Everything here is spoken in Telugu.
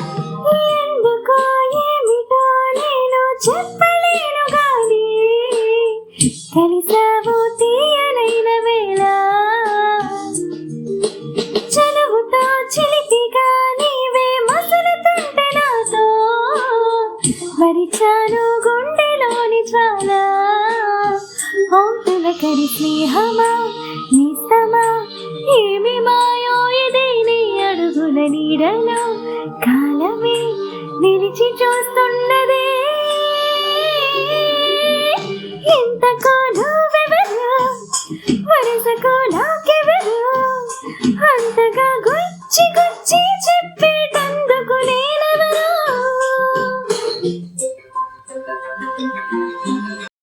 ఎందుకో ఏమిటో నేను చెప్పలేను గాని కలిసావు తీయనైన వేళ చనువుతో చిలిపిగా నీవే మసలుతుంటే నాతో మరిచాను గుండెలోని జ్వాల తొలకరి స్నేహమా నిస్తమా ఏమి మాయో ఇది నీ అడుగుల నీడలో కాలమే నిలిచి చూస్తున్నదే